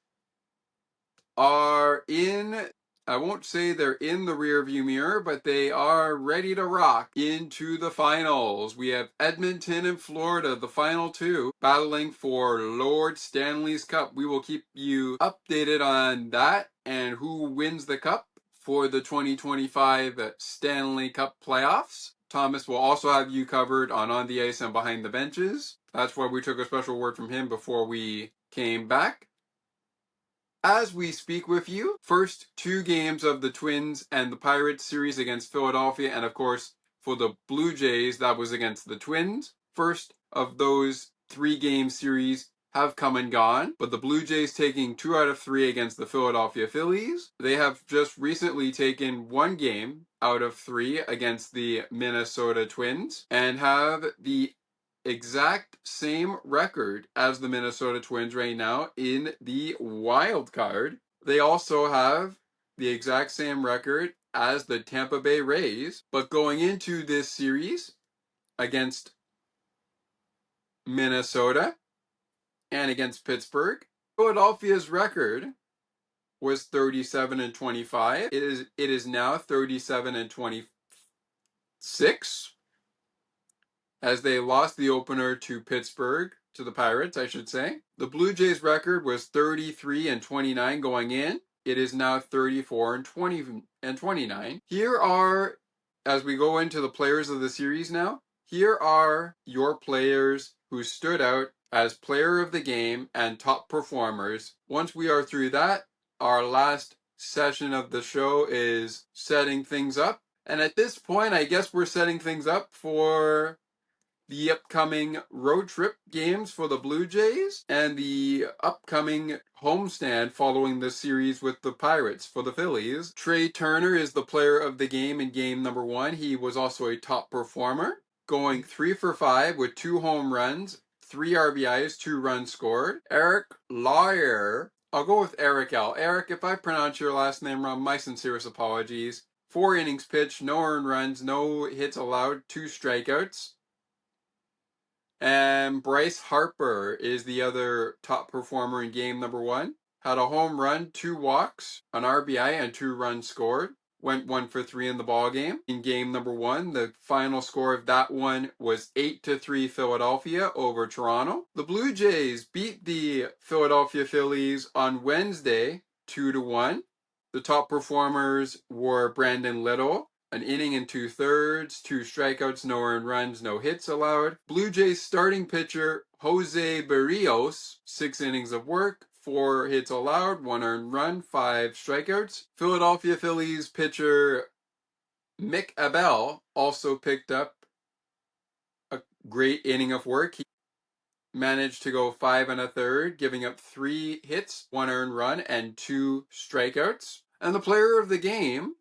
are in, I won't say they're in the rearview mirror, but they are ready to rock into the finals. We have Edmonton and Florida, the final two, battling for Lord Stanley's Cup. We will keep you updated on that and who wins the cup for the 2025 Stanley Cup playoffs. Thomas will also have you covered on the ice and behind the benches. That's why we took a special word from him before we came back. As we speak with you, first 2 games of the Twins and the Pirates series against Philadelphia, and of course for the Blue Jays, that was against the Twins. First of those 3-game series have come and gone, but the Blue Jays taking 2 out of 3 against the Philadelphia Phillies. They have just recently taken 1 game out of 3 against the Minnesota Twins and have the exact same record as the Minnesota Twins right now in the wild card. They also have the exact same record as the Tampa Bay Rays, but going into this series against Minnesota and against Pittsburgh, Philadelphia's record was 37-25. It is now 37-26. As they lost the opener to Pittsburgh, to the Pirates, I should say. The Blue Jays record was 33-29 going in. It is now 34-29. Here are, as we go into the players of the series now, here are your players who stood out as player of the game and top performers. Once we are through that, our last session of the show is setting things up. And at this point, I guess we're setting things up for the upcoming road trip games for the Blue Jays and the upcoming homestand following the series with the Pirates for the Phillies. Trey Turner is the player of the game in game number 1. He was also a top performer, going 3 for 5 with 2 home runs, 3 RBIs, 2 runs scored. Eric Lawyer, I'll go with Eric L. Eric, if I pronounce your last name wrong, my sincerest apologies. 4 innings pitched, no earned runs, no hits allowed, 2 strikeouts. And Bryce Harper is the other top performer in game number 1. Had a home run, 2 walks, an RBI, and 2 runs scored. Went 1 for 3 in the ballgame. In game number 1, the final score of that one was 8-3 Philadelphia over Toronto. The Blue Jays beat the Philadelphia Phillies on Wednesday 2-1. The top performers were Brandon Little, an inning and 2/3, 2 strikeouts, no earned runs, no hits allowed. Blue Jays starting pitcher Jose Berrios, 6 innings of work, 4 hits allowed, 1 earned run, 5 strikeouts. Philadelphia Phillies pitcher Mick Abel also picked up a great inning of work. He managed to go 5 1/3, giving up 3 hits, 1 earned run, and 2 strikeouts. And the player of the game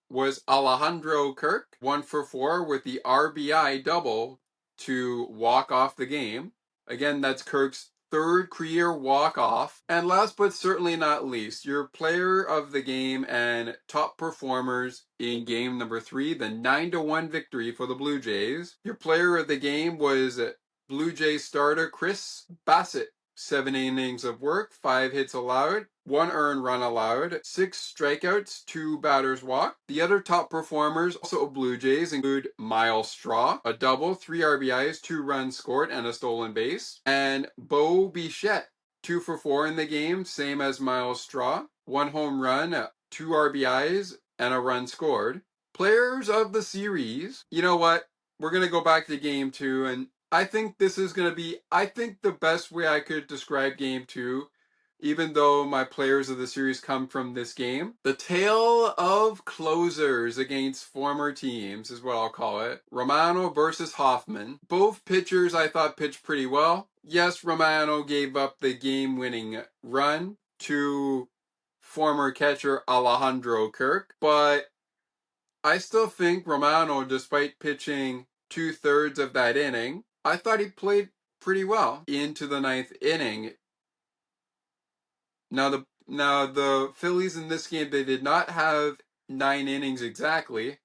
was Alejandro Kirk, 1 for 4 with the RBI double to walk off the game. Again, that's Kirk's 3rd career walk-off. And last but certainly not least, your player of the game and top performers in game number 3, the 9-1 victory for the Blue Jays. Your player of the game was Blue Jays starter Chris Bassett, 7 innings of work, 5 hits allowed, 1 earned run allowed, 6 strikeouts, 2 batters walked. The other top performers, also Blue Jays, include Miles Straw, a double, 3 RBIs, 2 runs scored, and a stolen base. And Bo Bichette, 2 for 4 in the game, same as Miles Straw. 1 home run, 2 RBIs, and a run scored. Players of the series, you know what? We're going to go back to game 2, and I think this is going to be, I think the best way I could describe game 2, even though my players of the series come from this game. The tale of closers against former teams is what I'll call it. Romano versus Hoffman. Both pitchers I thought pitched pretty well. Yes, Romano gave up the game-winning run to former catcher Alejandro Kirk, but I still think Romano, despite pitching 2/3 of that inning, I thought he played pretty well into the 9th inning. Now the Phillies in this game, they did not have 9 innings exactly,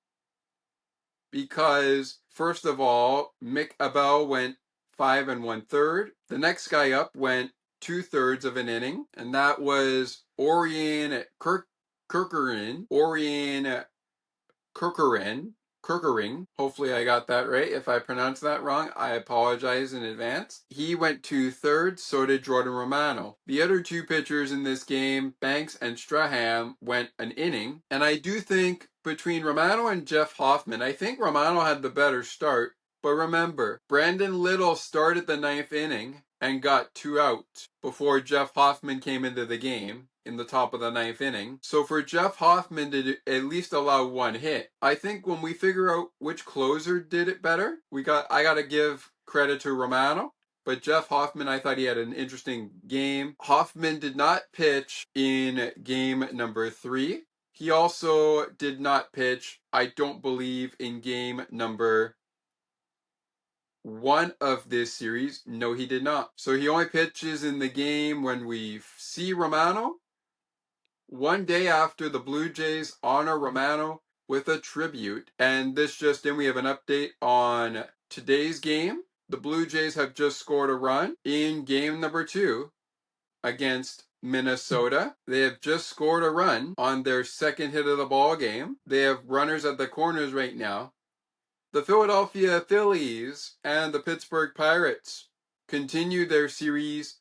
because first of all, Mick Abel went 5 1/3. The next guy up went 2/3 of an inning, and that was Orion Kirkering. Hopefully I got that right. If I pronounced that wrong, I apologize in advance. He went 2/3, so did Jordan Romano. The other 2 pitchers in this game, Banks and Strahan, went an inning. And I do think between Romano and Jeff Hoffman, I think Romano had the better start. But remember, Brandon Little started the 9th inning and got 2 outs before Jeff Hoffman came into the game in the top of the 9th inning. So for Jeff Hoffman to at least allow 1 hit, I think when we figure out which closer did it better, I gotta give credit to Romano. But Jeff Hoffman, I thought he had an interesting game. Hoffman did not pitch in game number 3. He also did not pitch, I don't believe, in game number 1 of this series. No, he did not. So he only pitches in the game when we see Romano. One day after the Blue Jays honor Romano with a tribute. And this just in, we have an update on today's game. The Blue Jays have just scored a run in game number 2 against Minnesota. They have just scored a run on their second hit of the ball game. They have runners at the corners right now. The Philadelphia Phillies and the Pittsburgh Pirates continue their series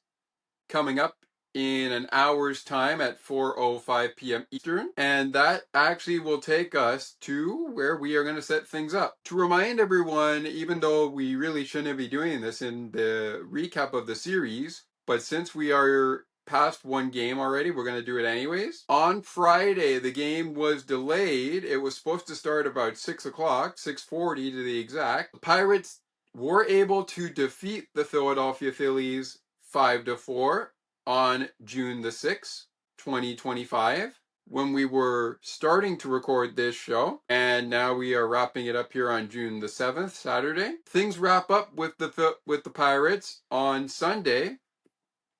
coming up in an hour's time at 4:05 p.m. Eastern, and that actually will take us to where we are going to set things up. To remind everyone, even though we really shouldn't be doing this in the recap of the series, but since we are past 1 game already, we're going to do it anyways. On Friday, the game was delayed. It was supposed to start about 6 o'clock, 6:40 to the exact. The Pirates were able to defeat the Philadelphia Phillies 5-4 on June the 6th, 2025, when we were starting to record this show, and now we are wrapping it up here on June the 7th, Saturday. Things wrap up with the Pirates on Sunday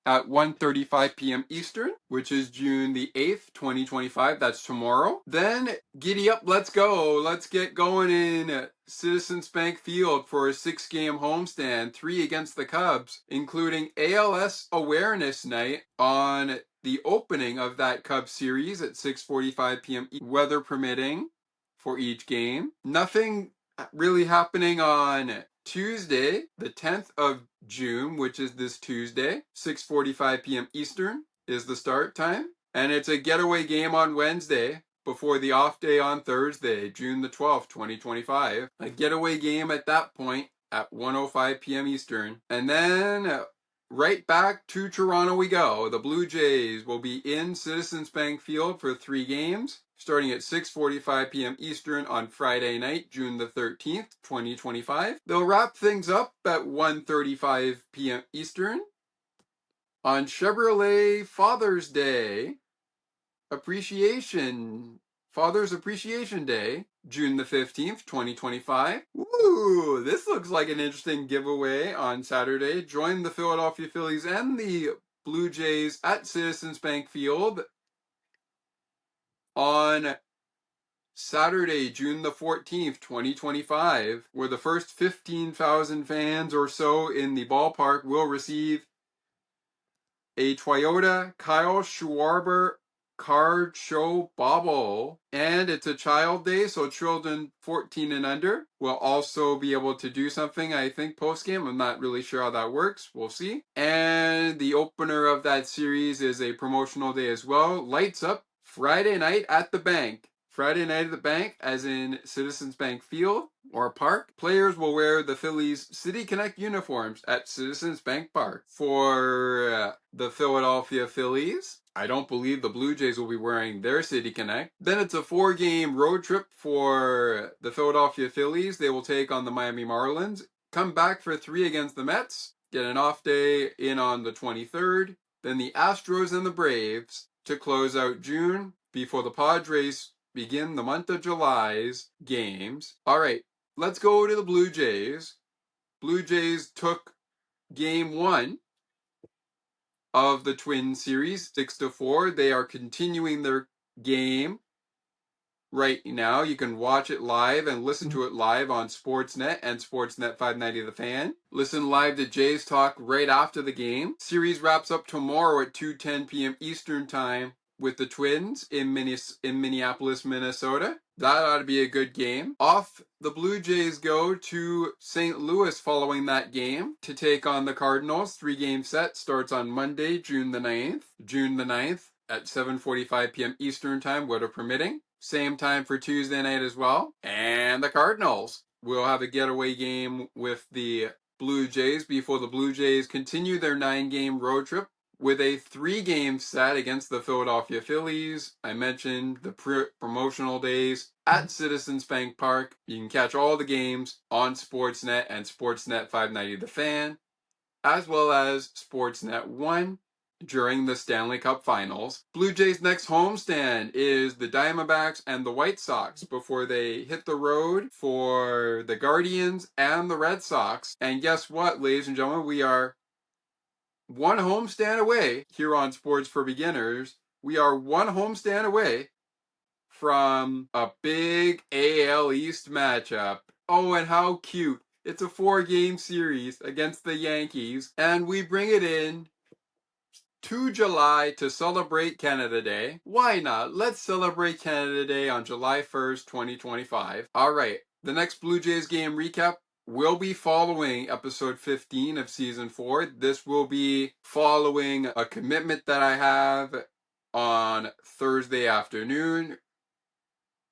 at 1:35 p.m. Eastern, which is June the 8th, 2025. That's tomorrow. Then, giddy up, let's go. Let's get going in Citizens Bank Field for a 6-game homestand, 3 against the Cubs, including ALS Awareness Night on the opening of that Cubs series at 6:45 p.m. weather permitting for each game. Nothing really happening on Tuesday, the 10th of June, which is this Tuesday, 6:45 p.m. Eastern is the start time. And it's a getaway game on Wednesday before the off day on Thursday, June the 12th, 2025. A getaway game at that point at 1:05 p.m. Eastern. And then right back to Toronto we go. The Blue Jays will be in Citizens Bank Field for 3 games, starting at 6:45 p.m. Eastern on Friday night, June the 13th, 2025. They'll wrap things up at 1:35 p.m. Eastern on Chevrolet Father's Day Father's Appreciation Day, June the 15th, 2025. Ooh, this looks like an interesting giveaway on Saturday. Join the Philadelphia Phillies and the Blue Jays at Citizens Bank Field on Saturday, June the 14th, 2025, where the first 15,000 fans or so in the ballpark will receive a Toyota Kyle Schwarber card show bauble, and it's a child day, so children 14 and under will also be able to do something, I think, post-game. I'm not really sure how that works. We'll see. And the opener of that series is a promotional day as well. Lights Up Friday night at the bank. Friday night at the bank, as in Citizens Bank Field or Park. Players will wear the Phillies City Connect uniforms at Citizens Bank Park. For the Philadelphia Phillies, I don't believe the Blue Jays will be wearing their City Connect. Then it's a 4-game road trip for the Philadelphia Phillies. They will take on the Miami Marlins, come back for 3 against the Mets, get an off day in on the 23rd. Then the Astros and the Braves to close out June before the Padres begin the month of July's games. All right, let's go to the Blue Jays. Blue Jays took game 1 of the Twin Series, 6-4. They are continuing their game right now. You can watch it live and listen to it live on Sportsnet and Sportsnet 590 The Fan. Listen live to Jays Talk right after the game. Series wraps up tomorrow at 2:10 p.m. Eastern Time with the Twins in Minneapolis, Minnesota. That ought to be a good game. Off the Blue Jays go to St. Louis following that game to take on the Cardinals. 3-game set starts on Monday, June the 9th. June the 9th at 7:45 p.m. Eastern Time, weather permitting. Same time for Tuesday night as well. And the Cardinals will have a getaway game with the Blue Jays before the Blue Jays continue their 9-game road trip with a 3-game set against the Philadelphia Phillies. I mentioned the promotional days at Citizens Bank Park. You can catch all the games on Sportsnet and Sportsnet 590 The Fan, as well as Sportsnet 1 during the Stanley Cup Finals. Blue Jays' next homestand is the Diamondbacks and the White Sox before they hit the road for the Guardians and the Red Sox. And guess what, ladies and gentlemen? We are one homestand away here on Sports for Beginners. We are one homestand away from a big AL East matchup. Oh, and how cute. It's a 4-game series against the Yankees, and we bring it in to July to celebrate Canada Day. Why not? Let's celebrate Canada Day on July 1st, 2025. All right, the next Blue Jays game recap will be following episode 15 of season 4. This will be following a commitment that I have on Thursday afternoon.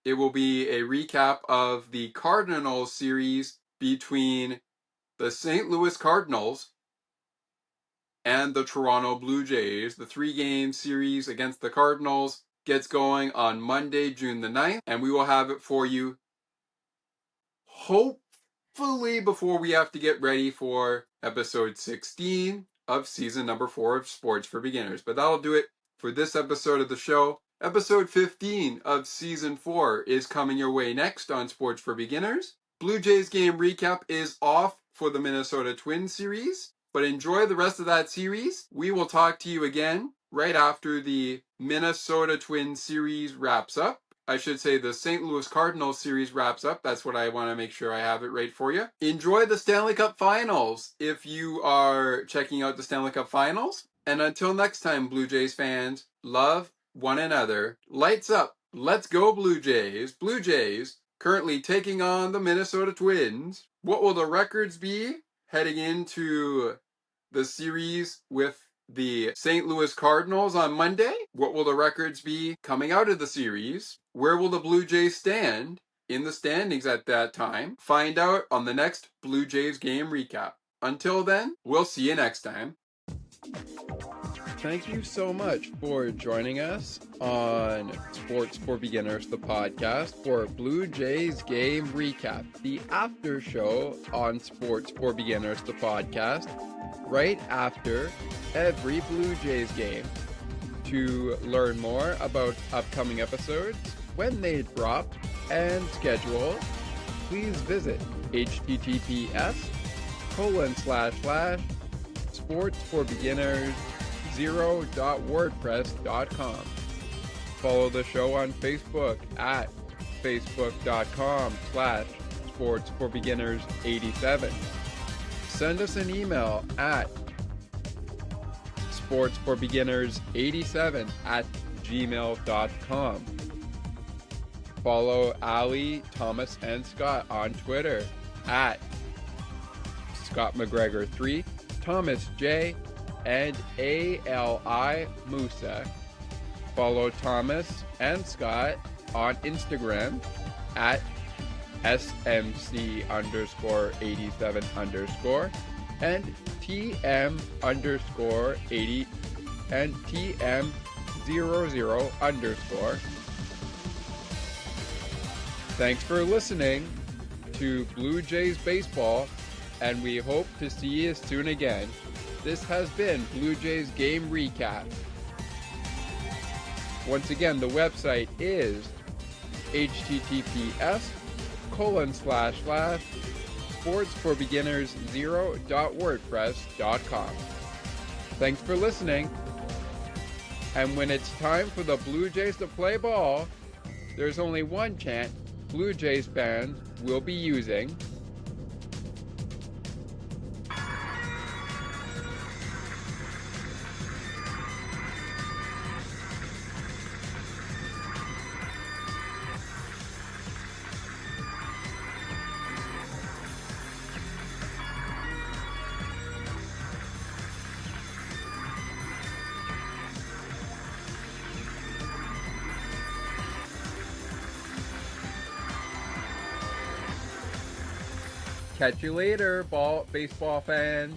It will be a recap of the Cardinals series between the St. Louis Cardinals and the Toronto Blue Jays. The 3-game series against the Cardinals gets going on Monday, June the 9th, and we will have it for you hopefully before we have to get ready for episode 16 of season number 4 of Sports for Beginners. But that'll do it for this episode of the show. Episode 15 of season 4 is coming your way next on Sports for Beginners. Blue Jays game recap is off for the Minnesota Twins series, but enjoy the rest of that series. We will talk to you again right after the Minnesota Twins series wraps up. I should say the St. Louis Cardinals series wraps up. That's what I want to make sure I have it right for you. Enjoy the Stanley Cup Finals if you are checking out the Stanley Cup Finals. And until next time, Blue Jays fans, love one another. Lights up. Let's go, Blue Jays. Blue Jays currently taking on the Minnesota Twins. What will the records be heading into the series with the St. Louis Cardinals on Monday? What will the records be coming out of the series? Where will the Blue Jays stand in the standings at that time? Find out on the next Blue Jays game recap. Until then, we'll see you next time. Thank you so much for joining us on Sports for Beginners, the podcast, for Blue Jays game recap, the after show on Sports for Beginners, the podcast, right after every Blue Jays game. To learn more about upcoming episodes, when they drop, and schedule, please visit https://sportsforbeginners0.wordpress.com. Follow the show on Facebook at facebook.com/sportsforbeginners87. Send us an email at sportsforbeginners87@gmail.com. Follow Ali, Thomas, and Scott on Twitter at Scott McGregor 3, Thomas J, and ALI Musa. Follow Thomas and Scott on Instagram at SMC_87_ and TM_80 and TM00_. Thanks for listening to Blue Jays Baseball, and we hope to see you soon again. This has been Blue Jays Game Recap. Once again, the website is https://sportsforbeginners0.wordpress.com. Thanks for listening. And when it's time for the Blue Jays to play ball, there's only one chant Blue Jays fans will be using. Catch you later, baseball fans.